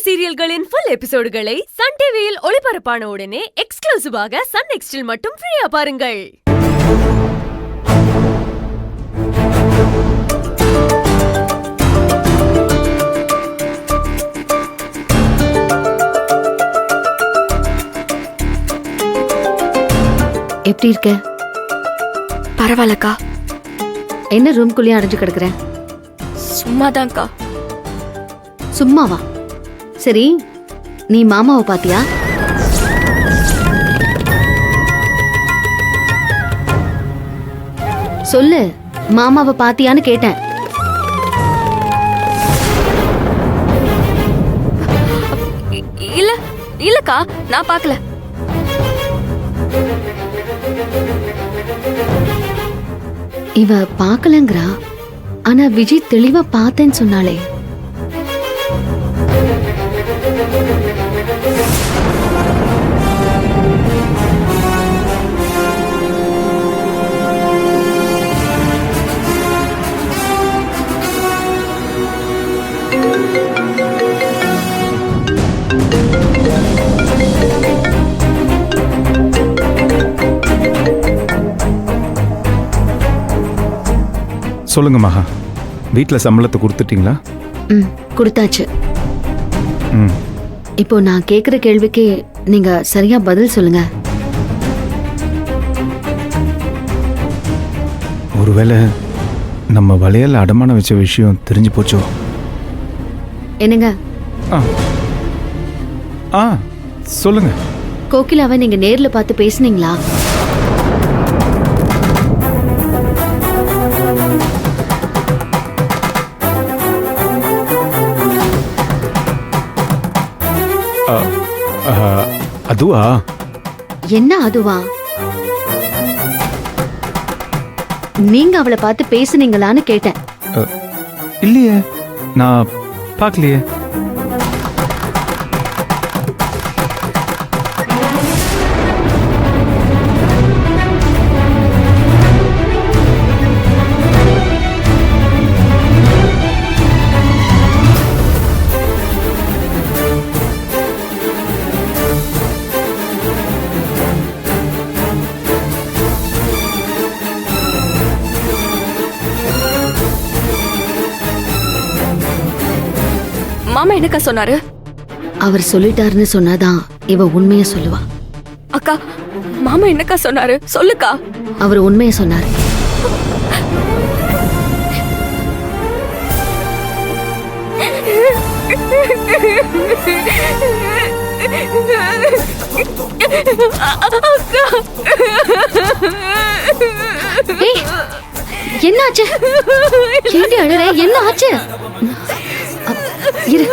சீரியல்களின் full எபிசோடுகளை Sun டிவியில் ஒளிபரப்பான உடனே எக்ஸ்க்ளூசிவாக சன் நெக்ஸ்டில் மட்டும் ஃப்ரீயா பாருங்கள். எப்படி இருக்க? பரவாயில்லக்கா. என்ன ரூம்குள்ளேயே அடைஞ்சு கிடக்குறேன்? சும்மாதான்க்கா. சும்மாவா? சரி, நீ மாமாவை பாத்தியா? சொல்லு, மாமாவை பாத்தியான்னு கேட்டேன். இல்ல இல்லக்கா, நான் பார்க்கல. இவ பாக்கலங்கிறா, ஆனா விஜய் தெளிவா பார்த்தேன்னு சொன்னாலே. சொல்லுங்க மகா, வீட்டில் சம்பளத்தை கொடுத்துட்டீங்களா? கொடுத்தாச்சு. ம், இப்போ நான் கேக்குற கேள்விக்கு நீங்க சரியா பதில் சொல்லுங்க. ஒருவேளை நம்ம வளையல் அடமானம் வச்ச விஷயம் தெரிஞ்சு போச்சோ? என்னங்க? ஆ ஆ சொல்லுங்க. கோகிலாவை நீங்க நேர்ல பார்த்து பேசுனீங்களா? அதுவா? என்ன அதுவா? நீங்க அவளை பார்த்து பேசுனீங்களான்னு கேட்டேன். இல்லையே, நான் பார்க்கலையே. மாமா என்னக்கா சொன்னாரு? அவர் சொல்லிட்டாருன்னு சொன்னாதான் இவ உண்மைய சொல்லுவா. அக்கா, மாமா என்னக்கா சொன்னாரு? சொல்லுக்கா. அவர் உண்மைய சொன்னாரு. ஏய், என்ன ஆச்சு? ஏண்டி அழற? என்ன ஆச்சு? இரு.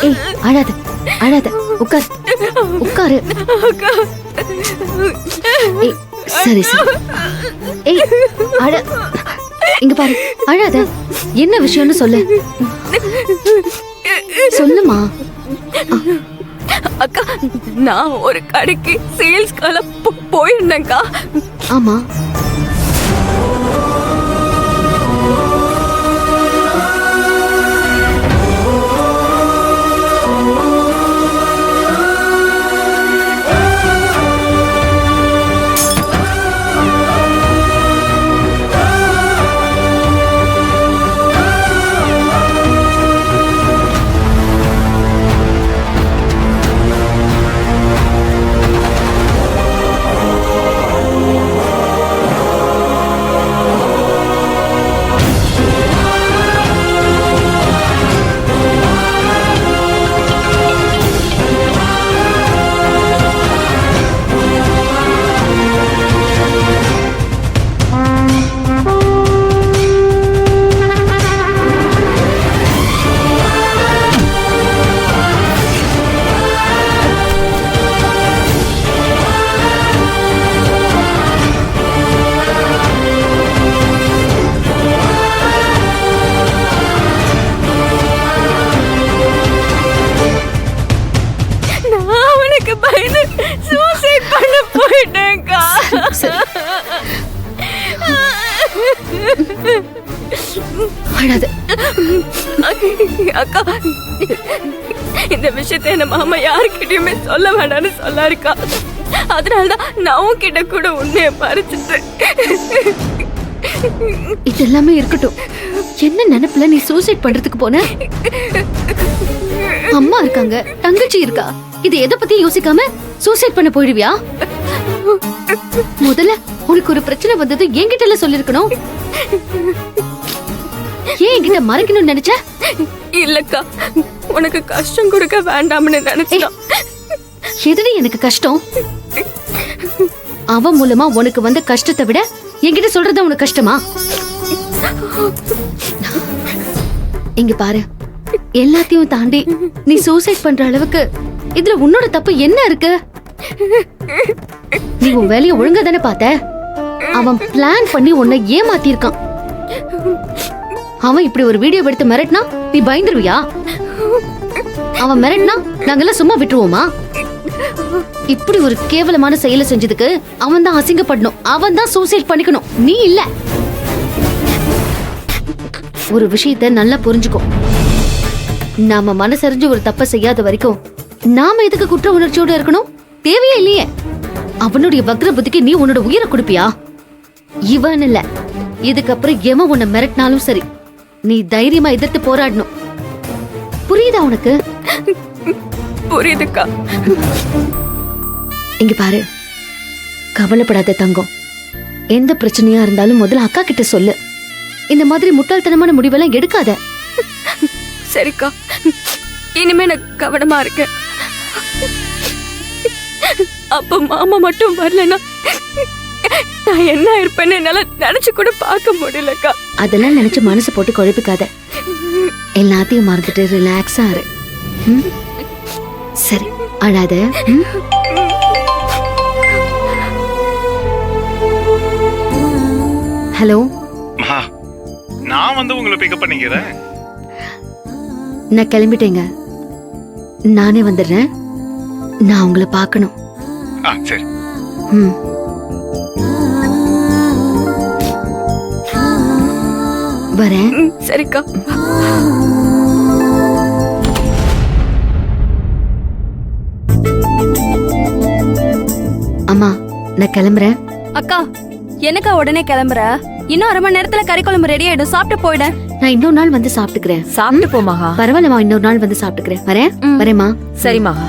ஏய், அழாத அழாத, உட்கார் உட்காரு. ஏய், சரி சரி. ஏய், அழ, இங்க பாரு, அழாத. என்ன விஷயம்னு சொல்லு. சொல்லுமா. அக்கா, நான் ஒரு கடைக்கு சேல்ஸ்கால போயிருந்தேன்க்கா. ஆமா. அழாத. அக்கா இந்த விஷயத்தை என்ன மாமா யாருக்கிட்டயுமே சொல்ல வேண்டாம்னு சொல்லாருக்கா. அதனாலதான் நான் உன்கிட்ட கூட உண்மையை மறைச்சிட்டேன். இது எல்லாமே இருக்கட்டும். என்ன நினைப்புல நீ சூசைட் பண்றதுக்கு போன? அம்மா இருக்காங்க, தங்கச்சி இருக்கா. இது எதை பத்தி யோசிக்காம சூசைட் பண்ண போயிடுவியா? முதல்ல உனக்கு ஒரு பிரச்சனை வந்தது என்கிட்ட எல்லாம் சொல்லிருக்கணும். ஏன் என்கிட்ட மறைக்கணும்னு நினைச்ச? இல்லக்கா, உனக்கு கஷ்டம் கொடுக்க வேண்டாம்னு நினைச்சேன். எதுடி எனக்கு கஷ்டம்? அவன் மூலமா உனக்கு வந்த கஷ்டத்தை விட என்கிட்ட சொல்றது உனக்கு கஷ்டமா? இங்க பாரு, எல்லாத்தையும் தாண்டி நீ சூசைட் பண்ற அளவுக்கு இதுல உன்னோட தப்பு என்ன இருக்கு? நீ உன் வேலையை ஒழுங்கா தானே பார்த்த? அவன் பிளான் பண்ணி உன்னை ஏமாத்திருக்கான். அவன் இப்படி ஒரு வீடியோ எடுத்து மிரட்டினா நீ பயந்துருவியா? அவன் மிரட்டினா நாங்கெல்லாம் சும்மா விட்டுருவோமா? இப்படி ஒரு கேவலமான செயலை செஞ்சதுக்கு அவன் தான் அசிங்கப்படணும். அவன் தான் சூசைட் பண்ணிக்கணும், நீ இல்ல. ஒரு விஷயத்தை நல்லா புரிஞ்சுக்கோ. நாம மனசறிஞ்சு ஒரு தப்ப செய்யாத வரைக்கும் நாம எதுக்கு குற்ற உணர்ச்சியோட இருக்கணும்? தேவையே இல்லையே. அவனுடைய வக்ர புத்திக்கு நீ உன்னோட உயிரை கொடுப்பியா? இவன் இல்ல, இதுக்கப்புறம் எவன் உன்னை மிரட்டினாலும் சரி, நீ தைரியமா எதிர்த்து போராடணும். புரியுதா உனக்கு? புரியுதுக்கா. இங்க பாரு, கவலைப்படாத தங்கம். எந்த பிரச்சனையா இருந்தாலும் முதல்ல அக்கா கிட்ட சொல்லு. இந்த மாதிரி முட்டாள்தனமான முடிவெல்லாம் எடுக்காத. சரிக்கா, இனிமே நான் கவனமா இருக்கேன். அப்ப மாமா மட்டும் வரலன்னா நான் என்ன இருப்பேன்னு என்னால நினைச்சு கூட பார்க்க முடியலக்கா. அதெல்லாம் நினைச்சு மனசு போட்டு குழப்பிக்காத. எல்லாத்தையும் மறந்துட்டு ரிலாக்ஸா இரு. ம்? சரி, அழாத. ம்? ஹலோ, நான் வந்து உங்களை பிக்கப் பண்ணிக்கிறேன். நான் கிளம்பிட்டேங்க. நானே வந்துடுறேன். நான் உங்களை பார்க்கணும். சரி. ம். வரேன். சரிக்கா. அம்மா, நான் கிளம்புறேன். அக்கா, என்னக்கா உடனே கிளம்புற? இன்னும் அரை மணி நேரத்துல கறி குழம்பு ரெடி ஆயிடும். சாப்பிட்டு போயிட. நான் இன்னொரு நாள் வந்து சாப்பிட்டுக்கிறேன். சாப்பிட்டு போமாகா. பரவாயில்லம்மா, இன்னொரு நாள் வந்து சாப்பிட்டுக்கிறேன். வரேன். வரேம்மா. சரிமாகா.